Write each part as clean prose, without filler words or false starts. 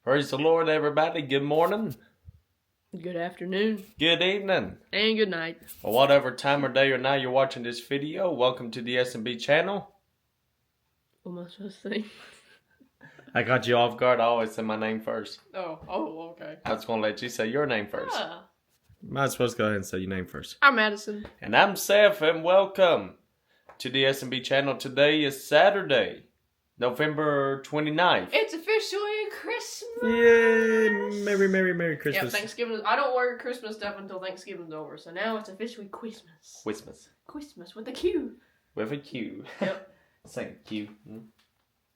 Praise the Lord, everybody. Good morning. Good afternoon. Good evening. And good night. Or whatever time of day or night you're watching this video, welcome to the S&B channel. What am I supposed to say? I got you off guard. I always say my name first. Oh, okay. I was going to let you say your name first. Ah. Might supposed to go ahead and say your name first. I'm Madison. And I'm Seth, and welcome to the S&B channel. Today is Saturday, November 29th. It's officially Christmas. Yay! Merry Christmas. Yeah, Thanksgiving. I don't wear Christmas stuff until Thanksgiving's over, so now it's officially Christmas. Christmas with a Q. With a Q. Yep. Say Q.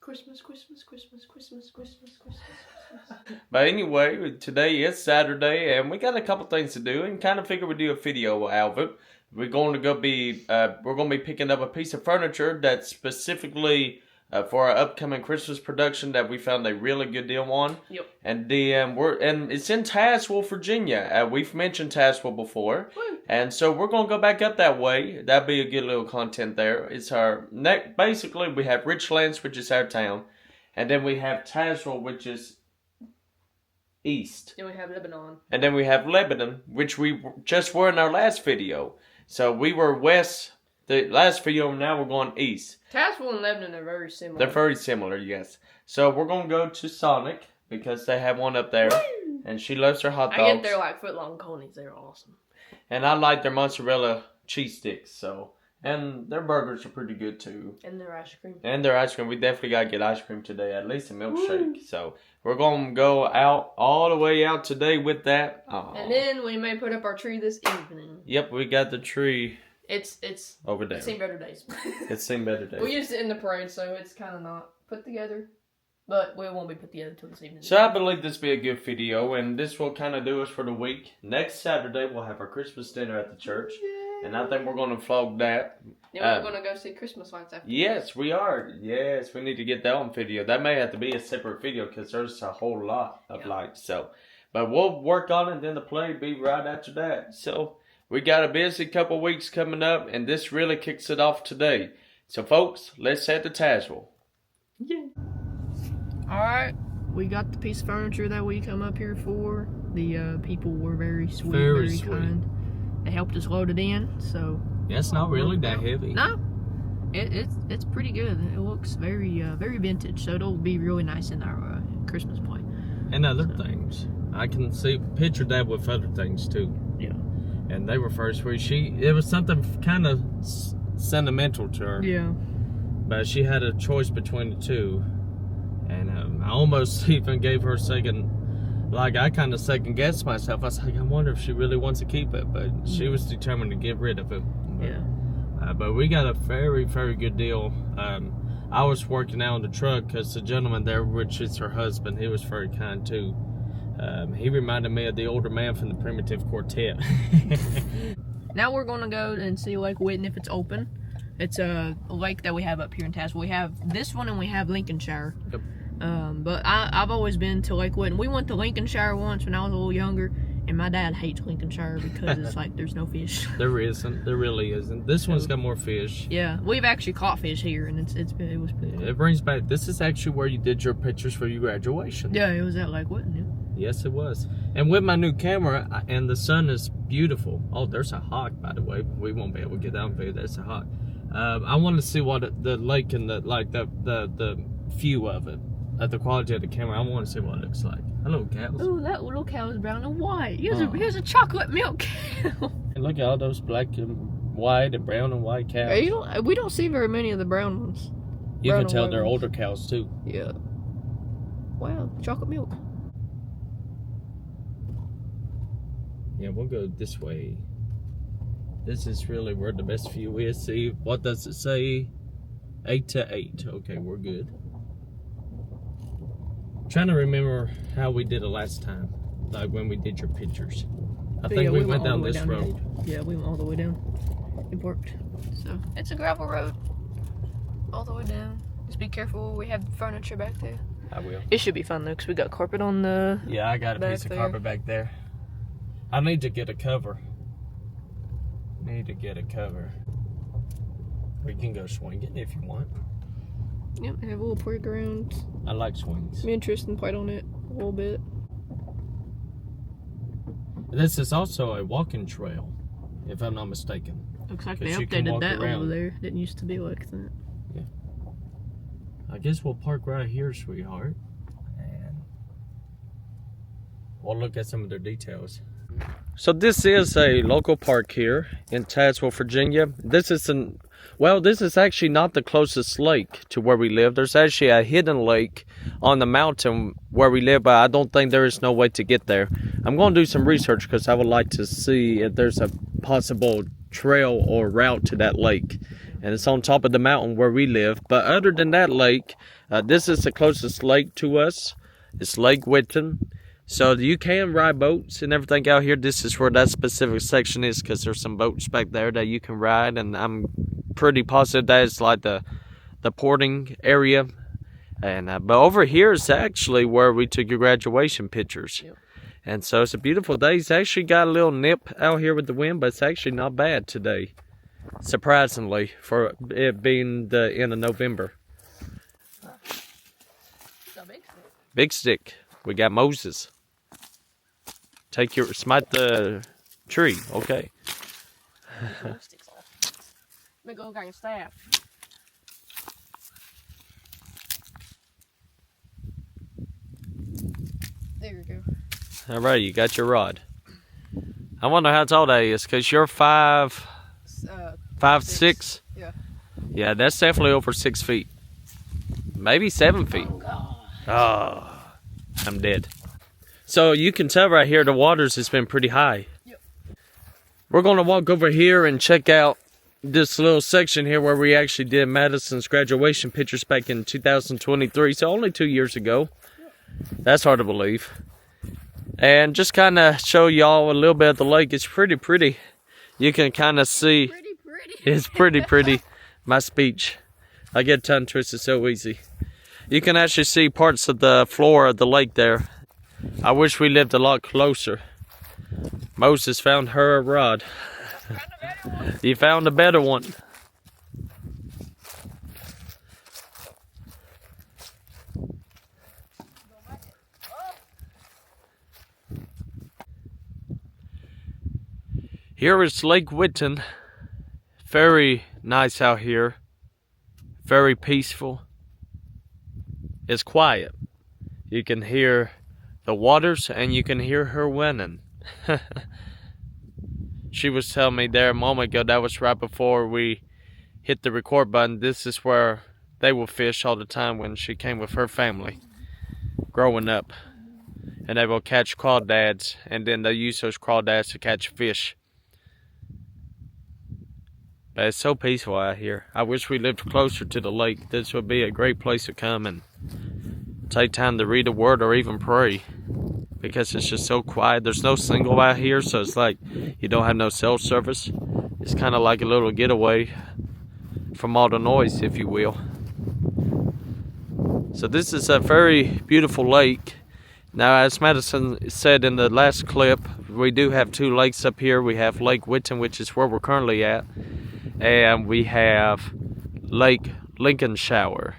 Christmas. But anyway, today is Saturday, and we got a couple things to do, and kind of figure we'd do a video out of it. We're going to be picking up a piece of furniture that's specifically for our upcoming Christmas production that we found a really good deal on. Yep. And it's in Tazewell, Virginia. We've mentioned Tazewell before. Woo. And so we're going to go back up that way. That'd be a good little content there. It's basically we have Richlands, which is our town. And then we have Tazewell, which is east. Then we have Lebanon. And then we have Lebanon, which we just were in our last video. So we were west the last video, now we're going east. Tazewell and Lebanon are very similar. They're very similar, yes. So we're going to go to Sonic because they have one up there. Woo! And she loves her hot dogs. I get their foot-long conies. They're awesome. And I like their mozzarella cheese sticks. And their burgers are pretty good too. And their ice cream. We definitely got to get ice cream today, at least a milkshake. Woo! So we're going to go out all the way out today with that. Aww. And then we may put up our tree this evening. Yep, we got the tree. It's over there. It's seen better days. It's seen better days. We used it in the parade, so it's kind of not put together. But we won't be put together until this evening. So I believe this will be a good video, and this will kind of do us for the week. Next Saturday, we'll have our Christmas dinner at the church. Yay. And I think we're going to vlog that. Then we're going to go see Christmas lights after. Yes, we are. Yes, we need to get that on video. That may have to be a separate video because there's a whole lot of lights. But we'll work on it, and then the play will be right after that. So we got a busy couple weeks coming up, and this really kicks it off today. So, folks, let's head to Tazewell. Yeah. Alright, we got the piece of furniture that we come up here for. The people were very sweet, very kind. They helped us load it in, so... Yeah, it's not really that heavy. No, it's pretty good. It looks very vintage, so it'll be really nice in our Christmas play. And other things. I can picture that with other things, too. Yeah. And they were very sweet. It was something kind of sentimental to her. Yeah. But she had a choice between the two. And I almost even gave her a second, I kind of second guessed myself. I was like, I wonder if she really wants to keep it. But she was determined to get rid of it. But we got a very good deal. I was working out on the truck because the gentleman there, which is her husband, he was very kind too. He reminded me of the older man from the Primitive Quartet. Now we're going to go and see Lake Whitten if it's open. It's a lake that we have up here in Tazewell. We have this one and we have Lincolnshire. Yep. But I've always been to Lake Whitten. We went to Lincolnshire once when I was a little younger, and my dad hates Lincolnshire because it's like there's no fish. There isn't. There really isn't. This one's got more fish. Yeah, we've actually caught fish here, and it was pretty cool. It brings back. This is actually where you did your pictures for your graduation. Yeah, it was at Lake Whitten. Yeah. Yes, it was. And with my new camera, and the sun is beautiful. Oh, there's a hawk, by the way. We won't be able to get down for you. There's a hawk. I want to see what the lake and the view of it, the quality of the camera. I want to see what it looks like. Hello, cows. Oh, that little cow is brown and white. Here's a chocolate milk cow. And look at all those black and white and brown and white cows. We don't see very many of the brown ones. You can tell they're older cows too. Yeah. Wow, chocolate milk. Yeah, we'll go this way. This is really where the best view is. See, what does it say? 8 to 8. Okay, we're good. Trying to remember how we did it last time, like when we did your pictures. I think we went down this road. Here. Yeah, we went all the way down. It worked. So it's a gravel road, all the way down. Just be careful. We have furniture back there. I will. It should be fun though, cause we got carpet on the. Yeah, I got a piece of carpet back there. I need to get a cover. We can go swinging if you want. Yep, have a little playground. I like swings. Me and Tristan played on it a little bit. This is also a walking trail, if I'm not mistaken. Looks like they 'Cause you can updated walk that around. over there. Didn't used to be like that. I guess we'll park right here, sweetheart. And we'll look at some of their details. So this is a local park here in Tazewell, Virginia. This is this is actually not the closest lake to where we live. There's actually a hidden lake on the mountain where we live, but I don't think there is no way to get there. I'm going to do some research because I would like to see if there's a possible trail or route to that lake. And it's on top of the mountain where we live. But other than that lake, this is the closest lake to us. It's Lake Whitten. So you can ride boats and everything out here. This is where that specific section is because there's some boats back there that you can ride. And I'm pretty positive that it's like the porting area. And but over here is actually where we took your graduation pictures. Yep. And so it's a beautiful day. It's actually got a little nip out here with the wind, but it's actually not bad today. Surprisingly, for it being the end of November. Big stick. We got Moses. Smite the tree. Okay. Let go of your staff. There you go. All right, you got your rod. I wonder how tall that is, because you're 5'6". Yeah. Yeah, that's definitely over 6 feet. Maybe 7 feet. Oh, I'm dead. So you can tell right here the waters has been pretty high. Yep. We're going to walk over here and check out this little section here where we actually did Madison's graduation pictures back in 2023. So only 2 years ago. That's hard to believe. And just kind of show y'all a little bit of the lake. It's pretty pretty. You can kind of see. It's pretty pretty. My speech. I get tongue twisted so easy. You can actually see parts of the floor of the lake there. I wish we lived a lot closer. Moses found her a rod. You found a better one. Here is Lake Whitten. Very nice out here. Very peaceful. It's quiet. You can hear the waters and you can hear her winning. She was telling me there a moment ago, that was right before we hit the record button. This is where they will fish all the time when she came with her family growing up. And they will catch crawdads, and then they use those crawdads to catch fish. But it's so peaceful out here. I wish we lived closer to the lake. This would be a great place to come and take time to read the word or even pray. Because it's just so quiet. There's no signal out here, so it's like you don't have no cell service. It's kind of like a little getaway from all the noise, if you will. So this is a very beautiful lake. Now, as Madison said in the last clip, we do have 2 lakes up here. We have Lake Whitten, which is where we're currently at. And we have Lake Lincolnshire.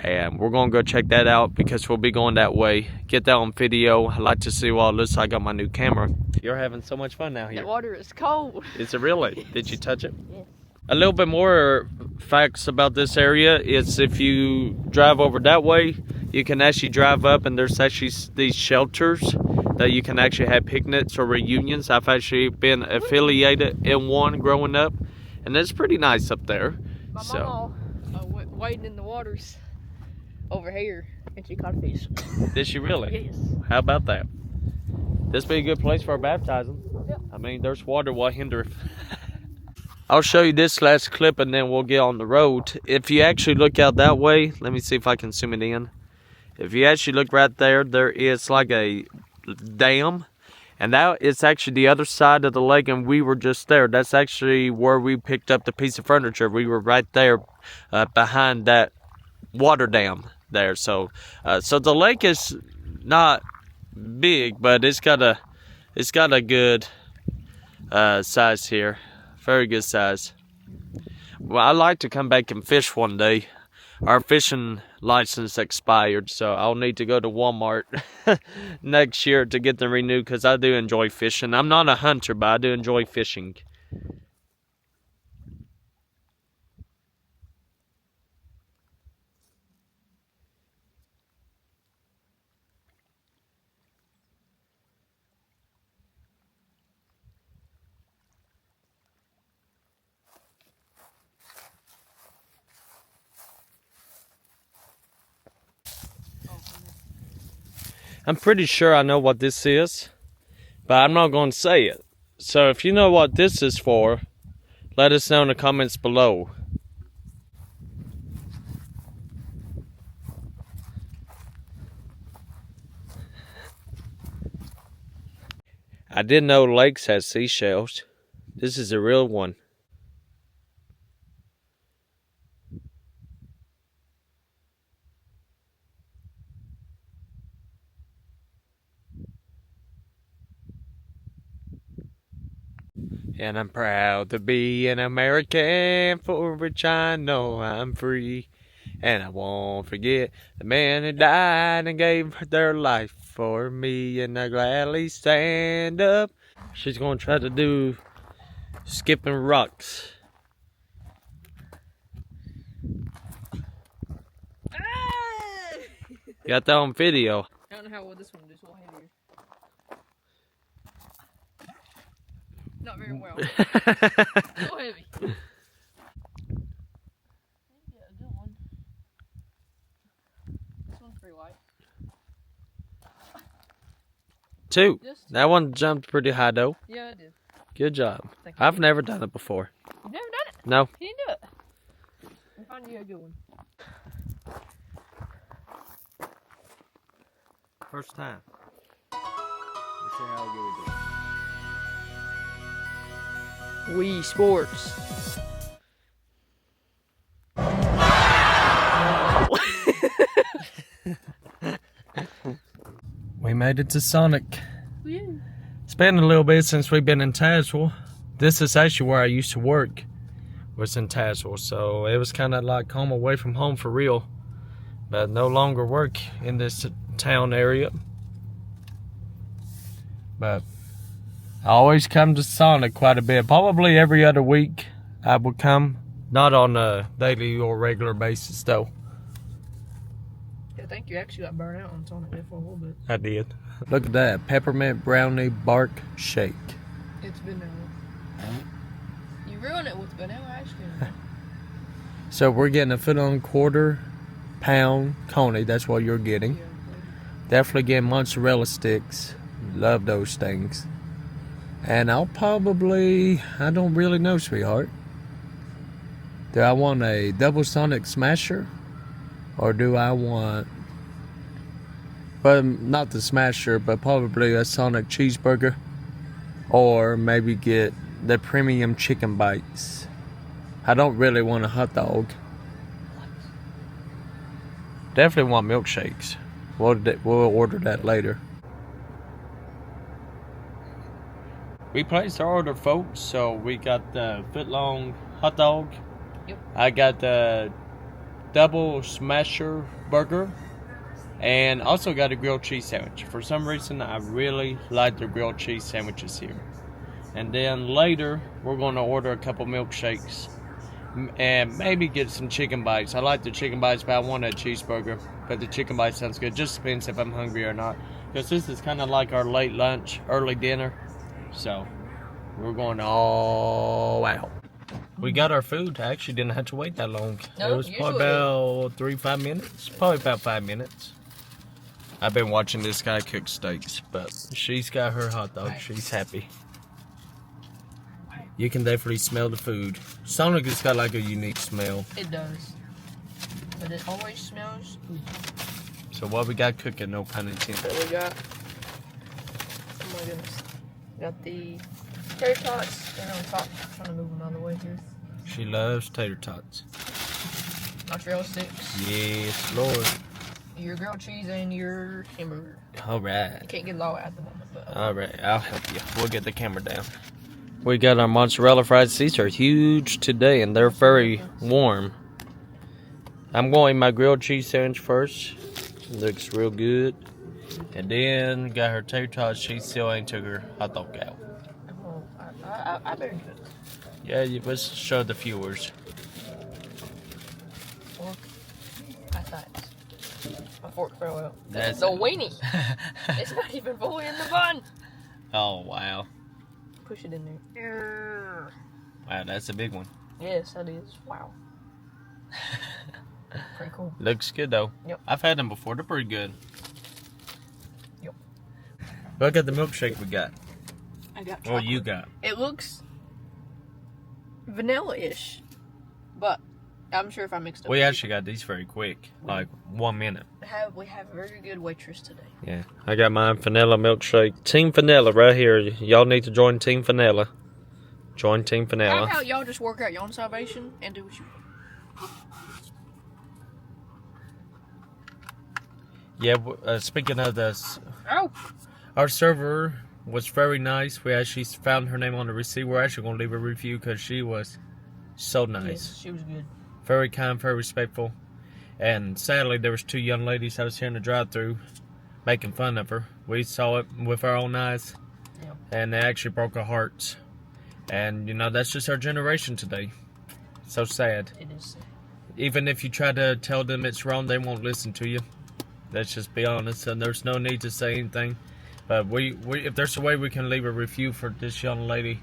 And we're going to go check that out because we'll be going that way. Get that on video. I like to see what it looks like on my new camera. You're having so much fun out here. The water is cold. Is it really? Did you touch it? Yes. A little bit more facts about this area is if you drive over that way, you can actually drive up and there's actually these shelters that you can actually have picnics or reunions. I've actually been affiliated in one growing up, and it's pretty nice up there. My mama wading in the waters over here, and she caught a fish. Did she really? Yes. How about that? This be a good place for baptizing. Yep. I mean, there's water, what hindereth? I'll show you this last clip and then we'll get on the road. If you actually look out that way, let me see if I can zoom it in. If you actually look right there, there is like a dam. And that is actually the other side of the lake, and we were just there. That's actually where we picked up the piece of furniture. We were right there behind that water dam there. So the lake is not big, but it's got a good size here. Very good size. Well, I'd like to come back and fish one day. Our fishing license expired, so I'll need to go to Walmart next year to get them renewed, because I do enjoy fishing. I'm not a hunter, but I do enjoy fishing. I'm pretty sure I know what this is, but I'm not going to say it. So if you know what this is for, let us know in the comments below. I didn't know lakes had seashells. This is a real one. And I'm proud to be an American, for which I know I'm free. And I won't forget the men who died and gave their life for me. And I gladly stand up. She's going to try to do skipping rocks. Got that on video. I don't know how well this one is. Well, heavier. Not very well. So heavy. Yeah, a good one. This one's pretty light. 2. That one jumped pretty high though. Yeah, it did. Good job. I've never done it before. You've never done it? No. You didn't do it. I'll find you a good one. First time. Let's see how good we do. Wii Sports. We made it to Sonic. Yeah. It's been a little bit since we've been in Tazewell. This is actually where I used to work, was in Tazewell. So it was kind of like home away from home for real. But no longer work in this town area. But I always come to Sonic quite a bit. Probably every other week I would come. Not on a daily or regular basis though. I think you actually got burnt out on Sonic there for a little bit. I did. Look at that. Peppermint brownie bark shake. It's vanilla. You ruined it with vanilla ice cream. So we're getting a 1.25 pound coney. That's what you're getting. Yeah, Definitely getting mozzarella sticks. Love those things. And I'll probably, I don't really know, sweetheart. Do I want a double Sonic smasher? Or do I want, but not the smasher, but probably a Sonic cheeseburger? Or maybe get the premium chicken bites. I don't really want a hot dog. Definitely want milkshakes. We'll order that later. We placed our order, folks, so we got the foot-long hot dog. Yep. I got the double smasher burger, and also got a grilled cheese sandwich. For some reason, I really like the grilled cheese sandwiches here. And then later, we're going to order a couple milkshakes and maybe get some chicken bites. I like the chicken bites, but I want a cheeseburger. But the chicken bite sounds good. Just depends if I'm hungry or not. Because this is kind of like our late lunch, early dinner. So, we're going all out. We got our food. I actually didn't have to wait that long. No, it was probably about 3-5 minutes. Probably about 5 minutes. I've been watching this guy cook steaks, but she's got her hot dog. She's happy. You can definitely smell the food. Sonic has got like a unique smell. It does. But it always smells good. So what we got cooking, no pun intended. So we got, oh my goodness, got the tater tots. They're on top. I'm trying to move them out of the way here. She loves tater tots. Mozzarella sticks. Yes, Lord. Your grilled cheese and your hamburger. All right. You can't get it all at the moment, but All right, I'll help you. We'll get the camera down. We got our mozzarella fries. These are huge today, and they're very warm. I'm going to eat my grilled cheese sandwich first. It looks real good. And then got her tater tots. She still ain't took her hot dog out. Oh, I better do it. Yeah, let's show the viewers. Fork. I thought my fork fell out. That's the weenie. It's not even fully in the bun. Oh, wow. Push it in there. Wow, that's a big one. Yes, that is. Wow. Pretty cool. Looks good, though. Yep. I've had them before. They're pretty good. Yep. Look at the milkshake we got. I got chocolate. What you got? It looks vanilla-ish, but I'm sure if I mixed up. We actually got these very quick, like 1 minute. We have a very good waitress today. Yeah, I got my vanilla milkshake. Team Vanilla right here. Y'all need to join Team Vanilla. Join Team Vanilla. How about y'all just work out your own salvation and do what you want? Yeah, speaking of this, Oh! our server was very nice. We actually found her name on the receipt. We're actually going to leave a review because she was so nice. Yes, she was good. Very kind, very respectful. And sadly, there was 2 young ladies I was here in the drive-thru making fun of her. We saw it with our own eyes. Yeah. And they actually broke our hearts. And, you know, that's just our generation today. So sad. It is sad. Even if you try to tell them it's wrong, they won't listen to you. Let's just be honest. And there's no need to say anything. But we if there's a way we can leave a review for this young lady,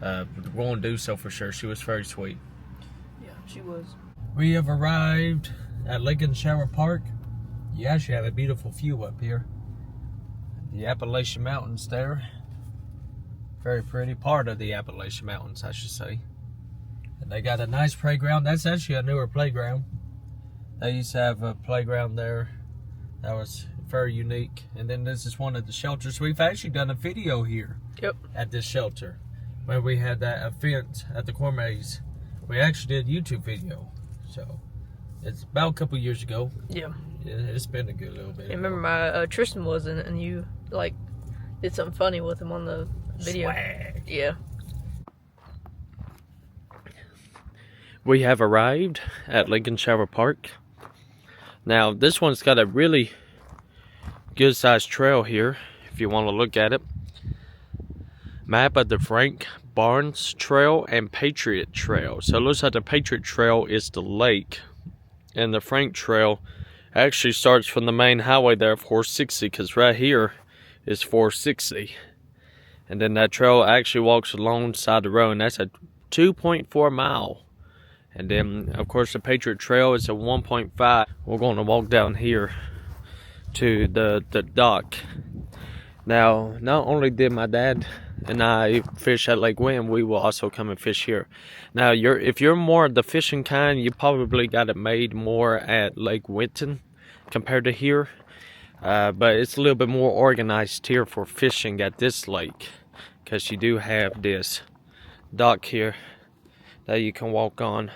we're going to do so for sure. She was very sweet. Yeah, she was. We have arrived at Lincolnshire Park. You actually have a beautiful view up here. The Appalachian Mountains there. Very pretty. Part of the Appalachian Mountains, I should say. And they got a nice playground. That's actually a newer playground. They used to have a playground there that was very unique. And then this is one of the shelters. We've actually done a video here. Yep. At this shelter. When we had that event at the Cormets. We actually did a YouTube video. So, it's about a couple years ago. Yeah. It's been a good little bit. I remember my Tristan was in it, and you like did something funny with him on the video. Swag. Yeah. We have arrived at Lincolnshire Park. Now, this one's got a really good sized trail here, if you want to look at it. Map of the Frank Barnes Trail and Patriot Trail. So it looks like the Patriot Trail is the lake, and the Frank Trail actually starts from the main highway there at 460, because right here is 460. And then that trail actually walks alongside the road, and that's a 2.4 mile. And then, of course, the Patriot Trail is a 1.5. We're going to walk down here to the dock. Now, not only did my dad and I fish at Lake Whitten, we will also come and fish here. Now, if you're more of the fishing kind, you probably got it made more at Lake Whitten compared to here. But it's a little bit more organized here for fishing at this lake, because you do have this dock here that you can walk on.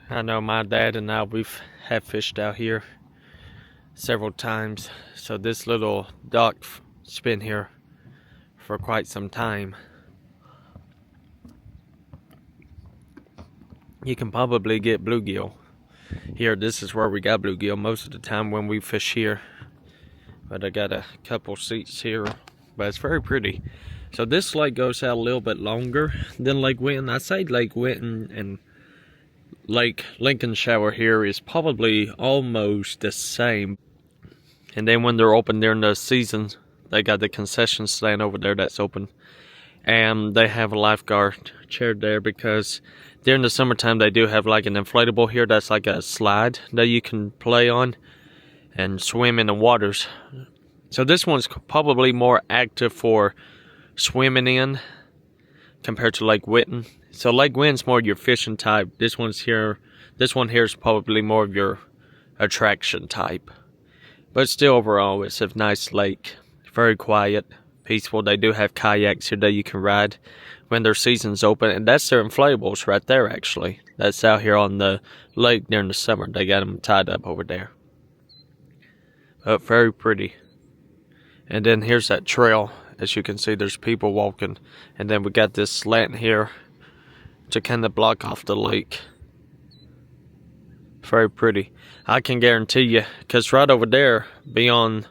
I know my dad and I, we've have fished out here several times, so this little dock's been here for quite some time. You can probably get bluegill here. This is where we got bluegill most of the time when we fish here. But I got a couple seats here, but it's very pretty. So this lake goes out a little bit longer than Lake Whitten. I say Lake Whitten and Lake Lincolnshire here is probably almost the same. And then when they're open during the seasons, they got the concession stand over there that's open. And they have a lifeguard chair there, because during the summertime they do have like an inflatable here that's like a slide that you can play on and swim in the waters. So this one's probably more active for swimming in compared to Lake Whitten. So Lake Whitten's more your fishing type. This one here is probably more of your attraction type. But still, overall, it's a nice lake. Very quiet, peaceful. They do have kayaks here that you can ride when their season's open. And that's their inflatables right there, actually. That's out here on the lake during the summer. They got them tied up over there. But very pretty. And then here's that trail. As you can see, there's people walking. And then we got this slant here to kind of block off the lake. Very pretty. I can guarantee you, because right over there, beyond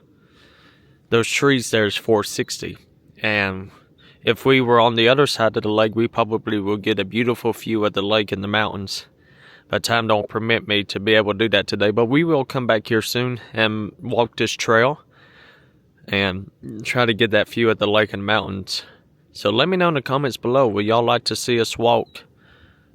those trees, there's 460. And if we were on the other side of the lake, we probably would get a beautiful view of the lake and the mountains. But time don't permit me to be able to do that today. But we will come back here soon and walk this trail and try to get that view of the lake and mountains. So let me know in the comments below, will y'all like to see us walk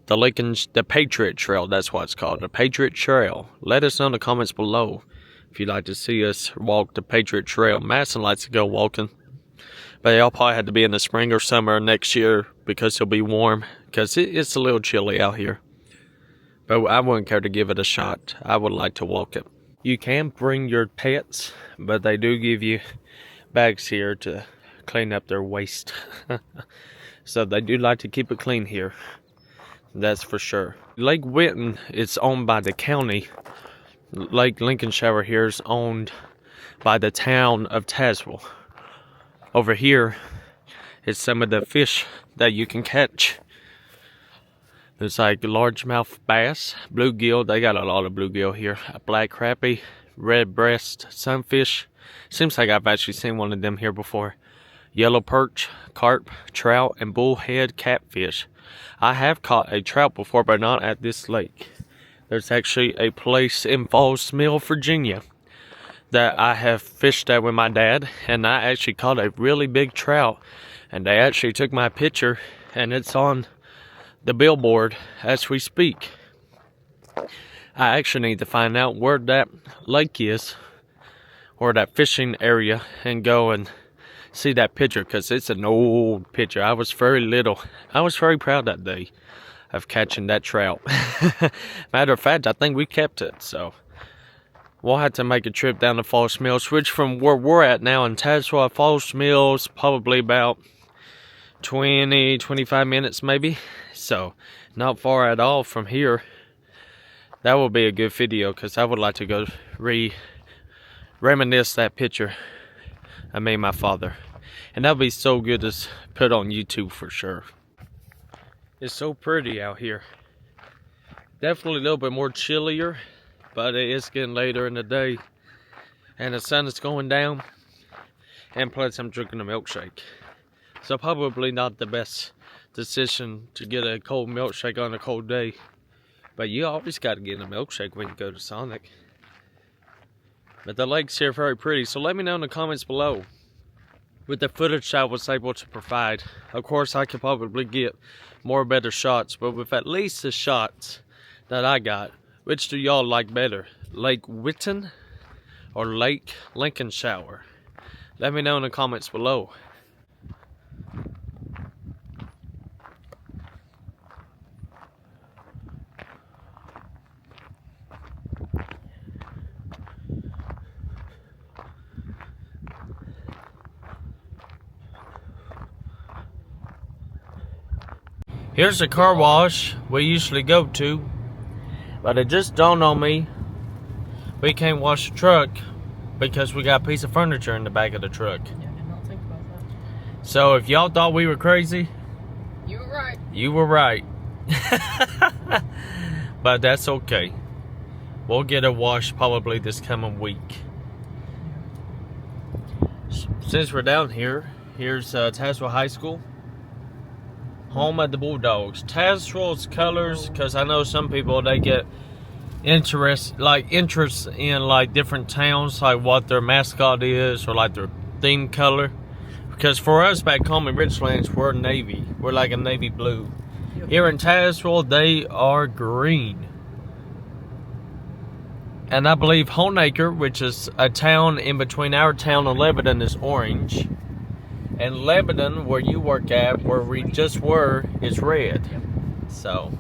the Patriot Trail? That's what it's called, the Patriot Trail. Let us know in the comments below if you'd like to see us walk the Patriot Trail. Madison likes to go walking, but y'all probably had to be in the spring or summer next year because it'll be warm, because it's a little chilly out here. But I wouldn't care to give it a shot. I would like to walk it. You can bring your pets, but they do give you bags here to clean up their waste. So they do like to keep it clean here. That's for sure. Lake Whitten is owned by the county. Lake Lincolnshire here is owned by the town of Tazewell. Over here is some of the fish that you can catch. There's like largemouth bass, bluegill. They got a lot of bluegill here. A black crappie, red breast, sunfish. Seems like I've actually seen one of them here before. Yellow perch, carp, trout, and bullhead catfish. I have caught a trout before, but not at this lake. There's actually a place in Falls Mill, Virginia, that I have fished at with my dad, and I actually caught a really big trout. And they actually took my picture, and it's on the billboard as we speak. I actually need to find out where that lake is, or that fishing area, and go and see that picture, because it's an old picture. I was very little. I was very proud that day of catching that trout. Matter of fact, I think we kept it, so we'll have to make a trip down to Falls Mills, which from where we're at now in Tazewell, Falls Mills, probably about 20-25 minutes maybe. So not far at all from here. That will be a good video, because I would like to go reminisce that picture of me and my father, and that'll be so good to put on YouTube for sure. It's so pretty out here. Definitely a little bit more chillier, but it is getting later in the day and the sun is going down, and plus I'm drinking a milkshake. So probably not the best decision to get a cold milkshake on a cold day, but you always got to get a milkshake when you go to Sonic. But the lake's here very pretty, so let me know in the comments below with the footage I was able to provide. Of course, I could probably get more better shots, but with at least the shots that I got, which do y'all like better? Lake Whitten or Lake Lincolnshire? Let me know in the comments below. Here's the car wash we usually go to, but it just dawned on me we can't wash the truck because we got a piece of furniture in the back of the truck. Yeah, I did not think about that. So if y'all thought we were crazy, you were right. You were right. But that's okay. We'll get a wash probably this coming week. Since we're down here, here's Tazewell High School. Home of the Bulldogs. Tazewell's colors, because I know some people, they get interest in like different towns, like what their mascot is, or like their theme color. Because for us back home in Richlands, we're navy. We're like a navy blue. Here in Tazewell, they are green. And I believe Honaker, which is a town in between our town and Lebanon, is orange. And Lebanon, where you work at, where we just were, is red. So,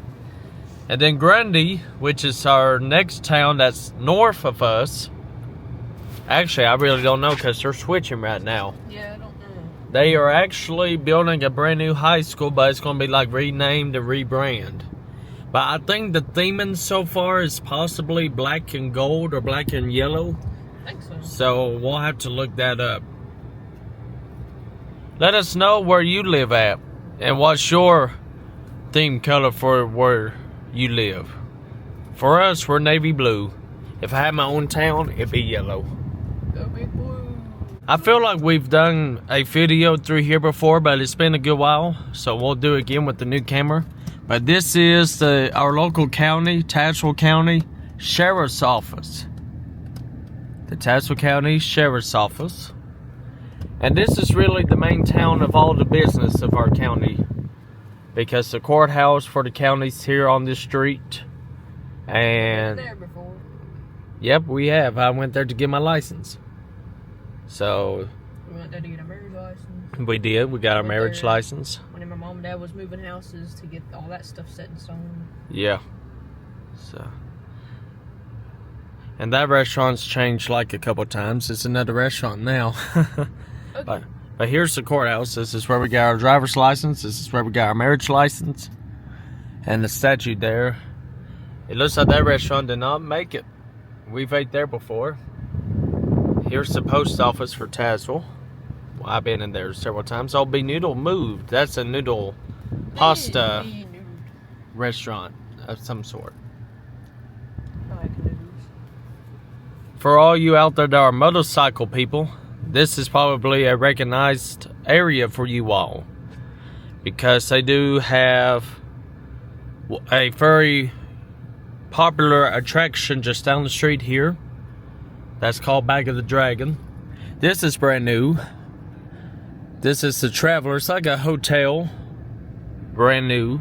and then Grundy, which is our next town that's north of us. Actually, I really don't know, because they're switching right now. Yeah, I don't know. They are actually building a brand new high school, but it's going to be like renamed and rebrand. But I think the theming so far is possibly black and gold or black and yellow. I think so. So we'll have to look that up. Let us know where you live at and what's your theme color for where you live. For us, we're navy blue. If I had my own town, it'd be yellow. Go big blue. I feel like we've done a video through here before, but it's been a good while, so we'll do it again with the new camera. But this is our local county, Tazewell County Sheriff's Office. The Tazewell County Sheriff's Office. And this is really the main town of all the business of our county, because the courthouse for the county's here on this street. And Been there before. yep, we have. I went there to get my license. So We went there to get a marriage license. we did. We got our Went marriage there license. When my mom and dad was moving houses to get all that stuff set in stone. Yeah. So. And that restaurant's changed like a couple times. It's another restaurant now. Okay. But here's the courthouse. This is where we got our driver's license. This is where we got our marriage license. And the statue there. It looks like that restaurant did not make it. We've ate there before. Here's the post office for Tazewell. Well, I've been in there several times. Oh, Be Noodle moved. That's a noodle pasta restaurant of some sort. I like noodles. For all you out there that are motorcycle people, this is probably a recognized area for you all, because they do have a very popular attraction just down the street here. That's called Back of the Dragon. This is brand new. This is the Traveler. It's like a hotel. Brand new.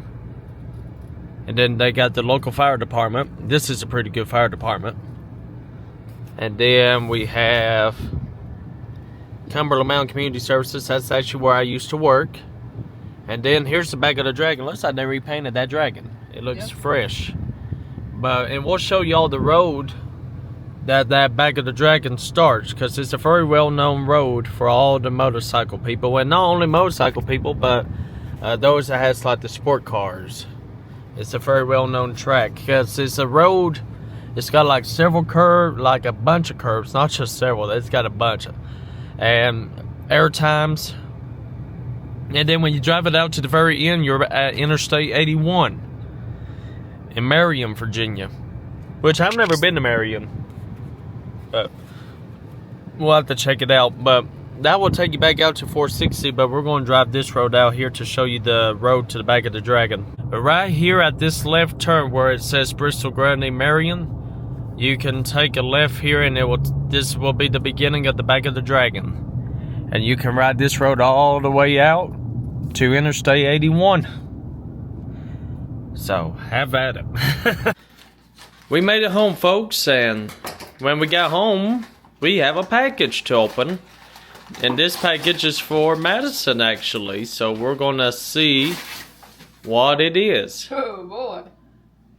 And then they got the local fire department. This is a pretty good fire department. And then we have Cumberland Mountain Community Services. That's actually where I used to work. And then here's the Back of the Dragon. Looks like they repainted that dragon. It looks fresh. And we'll show y'all the road that Back of the Dragon starts, because it's a very well-known road for all the motorcycle people, and not only motorcycle people, but those that has like the sport cars. It's a very well-known track because it's a road. It's got like several curves, like a bunch of curves, not just several. It's got a bunch of, and air times. And then when you drive it out to the very end, you're at Interstate 81 in Marion, Virginia, which I've never been to Marion, but we'll have to check it out. But that will take you back out to 460, but we're going to drive this road out here to show you the road to the Back of the Dragon. But right here at this left turn where it says Bristol Grundy Marion, you can take a left here, and this will be the beginning of the Back of the Dragon. And you can ride this road all the way out to Interstate 81. So, have at it. We made it home, folks, and when we got home, we have a package to open. And this package is for Madison, actually. So, we're going to see what it is. Oh, boy.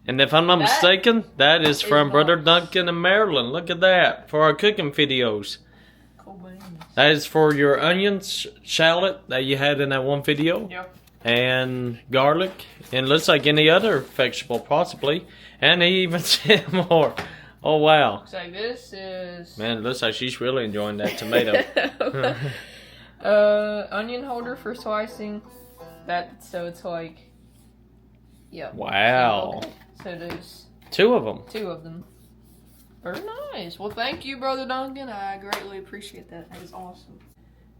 And if I'm not mistaken, that is from nice. Brother Duncan in Maryland. Look at that, for our cooking videos. Cool beans. That is for your onions, shallot that you had in that one video. Yep. And garlic, and looks like any other vegetable possibly, and he even said more. Oh wow! So this is Man, it looks like she's really enjoying that tomato. onion holder for slicing. So it's like, yeah. Wow! So there's Two of them. Very nice. Well, thank you, Brother Duncan. I greatly appreciate that. That is awesome.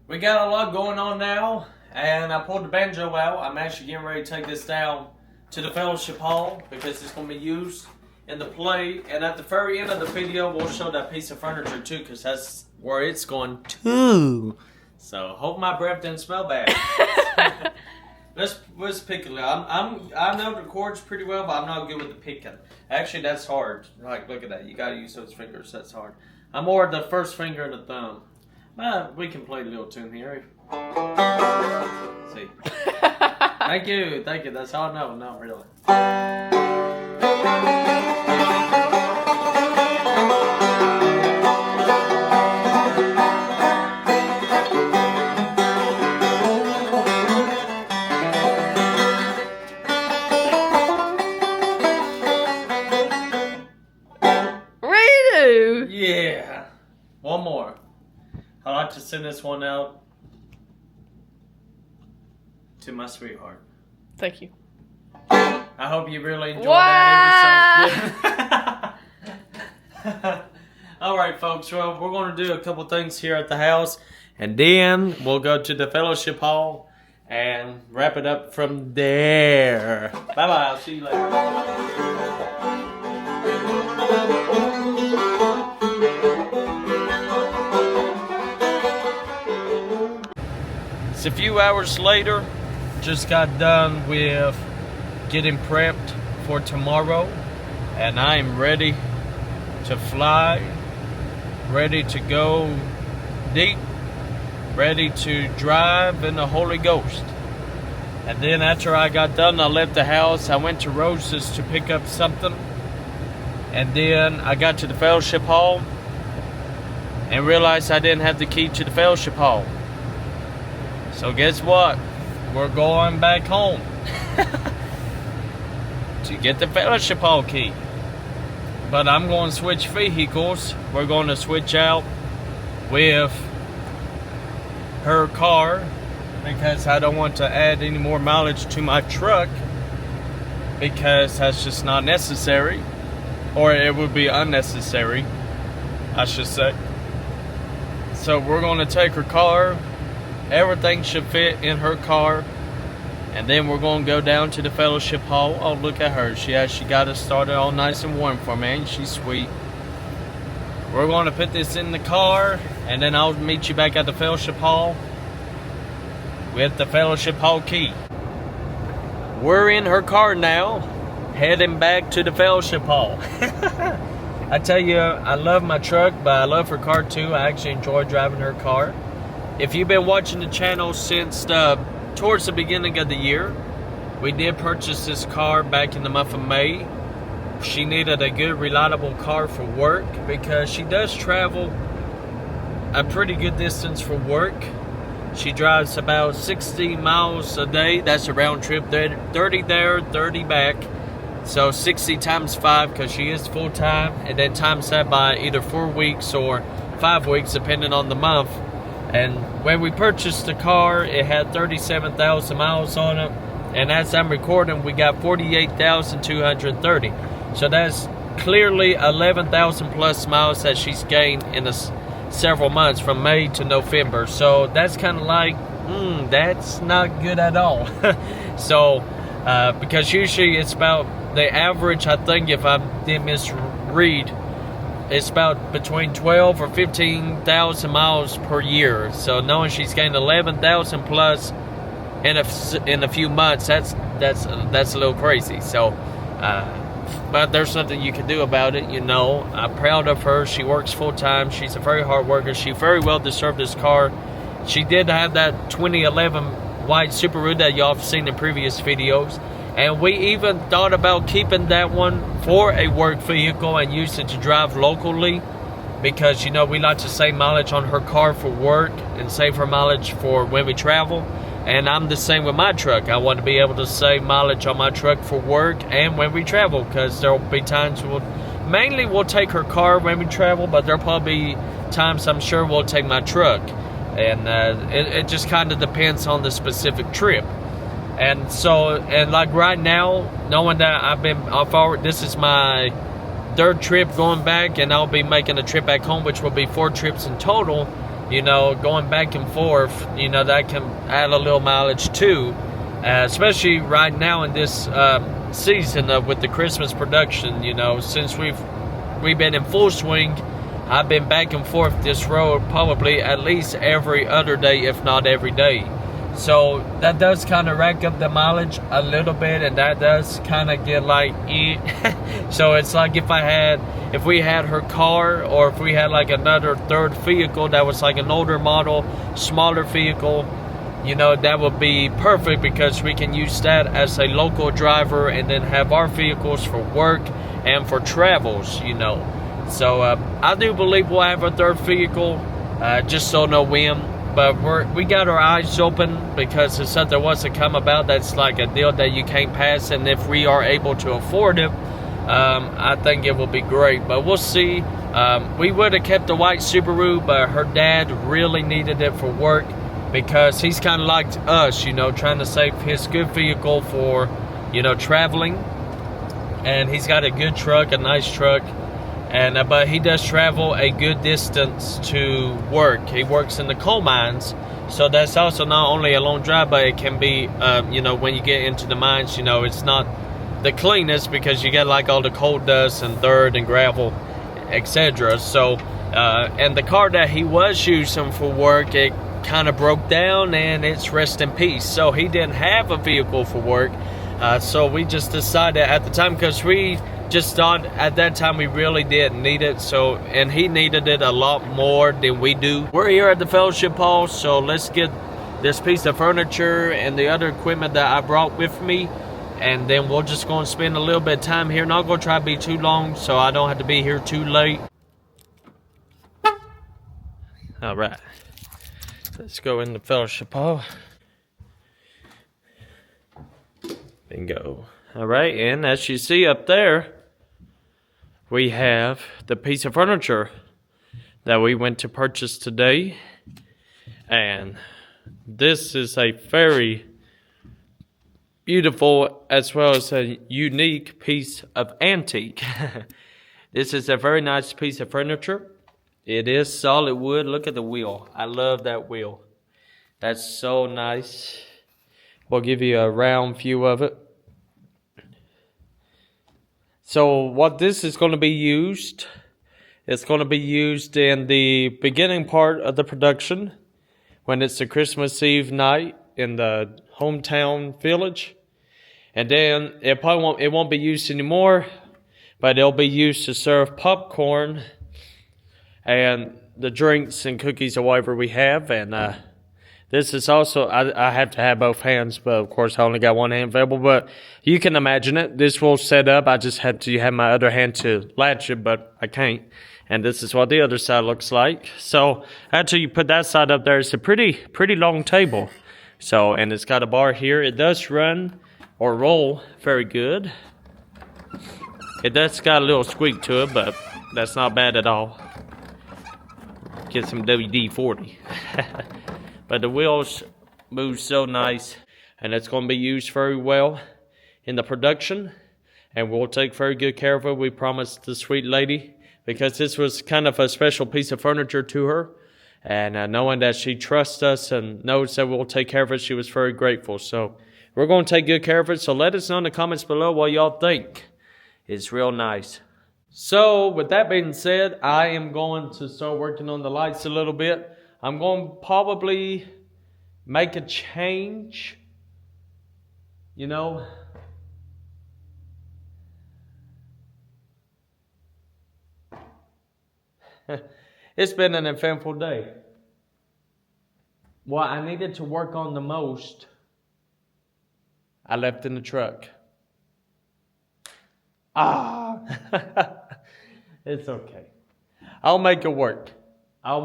We got a lot going on now, and I pulled the banjo out. I'm actually getting ready to take this down to the fellowship hall because it's going to be used in the play. And at the very end of the video, we'll show that piece of furniture too, because that's where it's going to. So hope my breath didn't smell bad. Let's pick it. I know the chords pretty well, but I'm not good with the picking. Actually, that's hard. Like, look at that. You got to use those fingers. That's hard. I'm more the first finger and the thumb. We can play a little tune here. See. Thank you. That's all I know. No, really. Redo. Yeah. One more. I like to send this one out to my sweetheart. Thank you. I hope you really enjoyed that episode. Alright folks, well we're going to do a couple things here at the house and then we'll go to the fellowship hall and wrap it up from there. Bye bye, I'll see you later. It's a few hours later, just got done with getting prepped for tomorrow and I am ready to fly, ready to go deep, ready to drive in the Holy Ghost. And then after I got done, I left the house, I went to Rose's to pick up something, and then I got to the fellowship hall and realized I didn't have the key to the fellowship hall. So guess what? We're going back home to get the fellowship hall key. But I'm going to switch vehicles. We're going to switch out with her car because I don't want to add any more mileage to my truck because that's just not necessary, or it would be unnecessary, I should say. So we're going to take her car. Everything should fit in her car. And then we're going to go down to the fellowship hall. Oh, look at her. She got us started all nice and warm for me. Ain't she sweet? We're going to put this in the car. And then I'll meet you back at the fellowship hall with the fellowship hall key. We're in her car now, heading back to the fellowship hall. I tell you, I love my truck, but I love her car too. I actually enjoy driving her car. If you've been watching the channel since towards the beginning of the year, we did purchase this car back in the month of May. She needed a good, reliable car for work because she does travel a pretty good distance for work. She drives about 60 miles a day. That's a round trip. 30 there, 30 back. So 60 times 5 because she is full-time, and then times that by either 4 weeks or 5 weeks depending on the month. And when we purchased the car, it had 37,000 miles on it. And as I'm recording, we got 48,230. So that's clearly 11,000 plus miles that she's gained in several months from May to November. So that's kind of like, that's not good at all. So, because usually it's about the average, I think if I didn't misread, it's about between 12 or 15,000 miles per year. So knowing she's gained 11,000 plus in a few months, that's a little crazy. So, but there's nothing you can do about it. You know, I'm proud of her. She works full time. She's a very hard worker. She very well deserved this car. She did have that 2011 white Subaru that y'all have seen in previous videos. And we even thought about keeping that one for a work vehicle and use it to drive locally because, you know, we like to save mileage on her car for work and save her mileage for when we travel. And I'm the same with my truck. I want to be able to save mileage on my truck for work and when we travel because there will be times we'll take her car when we travel, but there'll probably be times I'm sure we'll take my truck. And it just kind of depends on the specific trip. And so, and like right now, knowing that this is my 3rd trip going back, and I'll be making a trip back home, which will be 4 trips in total, you know, going back and forth, you know, that can add a little mileage too, especially right now in this season with the Christmas production, you know, since we've been in full swing. I've been back and forth this road probably at least every other day, if not every day. So that does kind of rack up the mileage a little bit, and that does kind of get like So it's like if we had her car, or if we had like another 3rd vehicle that was like an older model, smaller vehicle, you know, that would be perfect because we can use that as a local driver and then have our vehicles for work and for travels, you know. So I do believe we'll have a 3rd vehicle, just so no whim. But we got our eyes open because if something was to come about that's like a deal that you can't pass, and if we are able to afford it, I think it will be great. But we'll see. We would have kept the white Subaru, but her dad really needed it for work. because he's kind of like us, you know, trying to save his good vehicle for, you know, traveling. And he's got a good truck, a nice truck, and but he does travel a good distance to work. He works in the coal mines, so that's also not only a long drive, but it can be, you know, when you get into the mines, you know, it's not the cleanest because you get like all the coal dust and dirt and gravel, etc. So, and the car that he was using for work, it kind of broke down and it's rest in peace. So he didn't have a vehicle for work. So we just decided at the time, because we just thought at that time we really didn't need it. So, and he needed it a lot more than we do. We're here at the fellowship hall, so let's get this piece of furniture and the other equipment that I brought with me, and then we're just going to spend a little bit of time here. Not going to try to be too long so I don't have to be here too late. All right, let's go in the fellowship hall. Bingo. All right, and as you see up there, we have the piece of furniture that we went to purchase today. And this is a very beautiful as well as a unique piece of antique. This is a very nice piece of furniture. It is solid wood. Look at the wheel. I love that wheel. That's so nice. We'll give you a round view of it. So what this is going to be used, it's going to be used in the beginning part of the production when it's the Christmas Eve night in the hometown village. And then it won't be used anymore, but it'll be used to serve popcorn and the drinks and cookies or whatever we have. And this is also, I have to have both hands, but of course I only got one hand available. But you can imagine it. This will set up. I just had to have my other hand to latch it, but I can't. And this is what the other side looks like. So after you put that side up there, it's a pretty long table. So, and it's got a bar here. It does run or roll very good. It does got a little squeak to it, but that's not bad at all. Get some WD-40. But the wheels move so nice, and it's going to be used very well in the production, and we'll take very good care of it. We promised the sweet lady, because this was kind of a special piece of furniture to her, and knowing that she trusts us and knows that we'll take care of it, she was very grateful. So we're going to take good care of it. So let us know in the comments below what y'all think. It's real nice. So with that being said, I am going to start working on the lights a little bit. I'm going to probably make a change, you know. It's been an eventful day. What I needed to work on the most, I left in the truck. It's okay. I'll make it work. I'll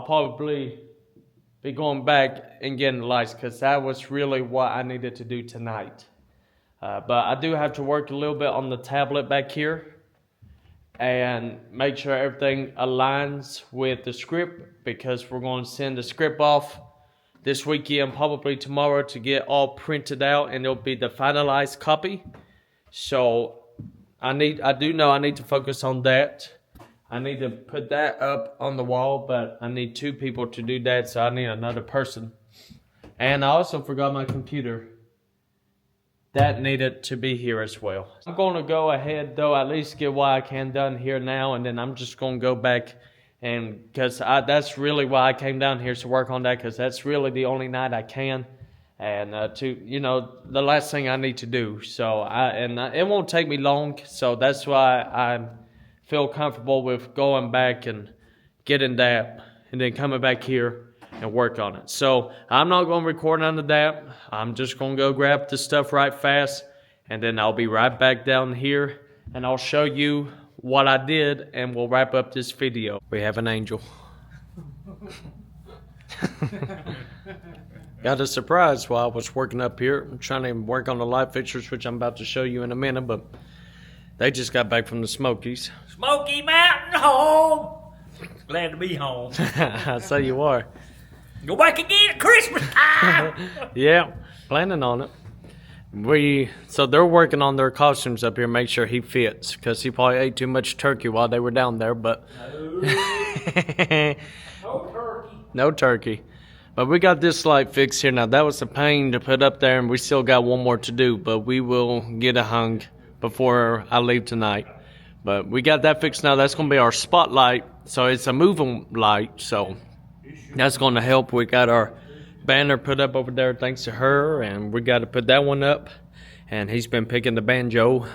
probably be going back and getting the lights, because that was really what I needed to do tonight. But I do have to work a little bit on the tablet back here and make sure everything aligns with the script, because we're going to send the script off this weekend, probably tomorrow, to get all printed out, and it'll be the finalized copy. So I do know I need to focus on that. I need to put that up on the wall, but I need 2 people to do that, so I need another person. And I also forgot my computer. That needed to be here as well. I'm going to go ahead, though, at least get what I can done here now, and then I'm just going to go back, and because that's really why I came down here, to work on that, because that's really the only night I can, and the last thing I need to do. So it won't take me long, so that's why I feel comfortable with going back and getting that, and then coming back here and work on it. So I'm not going to record under that. I'm just going to go grab the stuff right fast, and then I'll be right back down here, and I'll show you what I did, and we'll wrap up this video. We have an angel. Got a surprise while I was working up here. I'm trying to work on the light fixtures, which I'm about to show you in a minute, but they just got back from the Smokies. Smoky Mountain Home! Glad to be home. So you are. Go back again at Christmas time. Yeah, planning on it. So they're working on their costumes up here, make sure he fits, because he probably ate too much turkey while they were down there, but No turkey. no turkey. But we got this light fixed here now. That was a pain to put up there, and we still got one more to do, but we will get it hung before I leave tonight. But we got that fixed now. That's going to be our spotlight, so it's a moving light, so that's going to help. We got our banner put up over there thanks to her, and we got to put that one up, and he's been picking the banjo,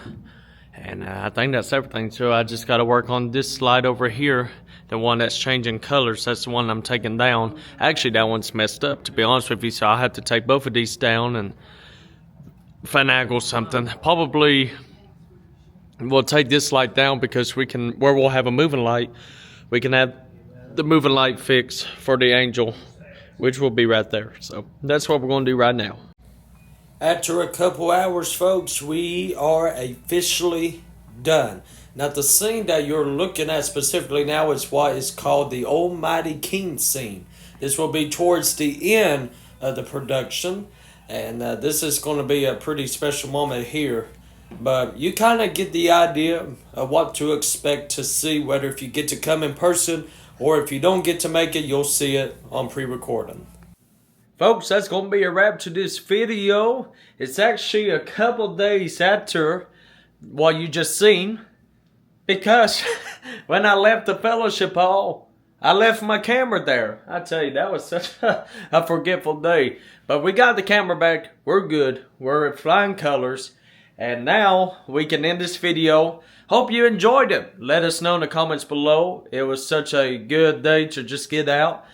and I think that's everything. So I just got to work on this slide over here, the one that's changing colors. That's the one I'm taking down. Actually, that one's messed up, to be honest with you, so I'll have to take both of these down and finagle something. Probably we'll take this light down, because we can, where we'll have a moving light, we can have the moving light fix for the angel, which will be right there. So that's what we're going to do right now. After a couple hours, folks, we are officially done. Now, the scene that you're looking at specifically now is what is called the Almighty King scene. This will be towards the end of the production, and this is going to be a pretty special moment here. But you kind of get the idea of what to expect to see, whether if you get to come in person or if you don't get to make it, you'll see it on pre-recording. Folks, that's going to be a wrap to this video. It's actually a couple days after what you just seen, because when I left the fellowship hall, I left my camera there. I tell you, that was such a forgetful day. But we got the camera back. We're good. We're at flying colors. And now we can end this video. Hope you enjoyed it. Let us know in the comments below. It was such a good day to just get out.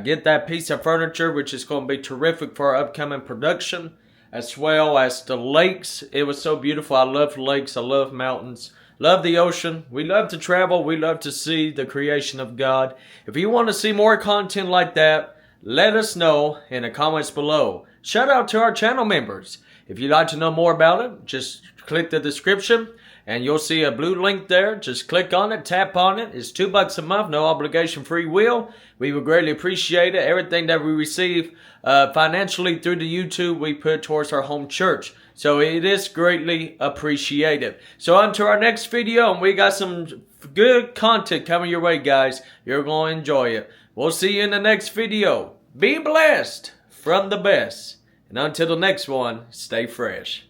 Get that piece of furniture, which is going to be terrific for our upcoming production, as well as the lakes. It was so beautiful. I love lakes. I love mountains. Love the ocean. We love to travel. We love to see the creation of God. If you want to see more content like that, let us know in the comments below. Shout out to our channel members. If you'd like to know more about it, just click the description and you'll see a blue link there. Just click on it, tap on it. It's $2 a month, no obligation, free will. We would greatly appreciate it. Everything that we receive financially through the YouTube, we put towards our home church. So it is greatly appreciated. So on to our next video, and we got some good content coming your way, guys. You're going to enjoy it. We'll see you in the next video. Be blessed from the best. And until the next one, stay fresh.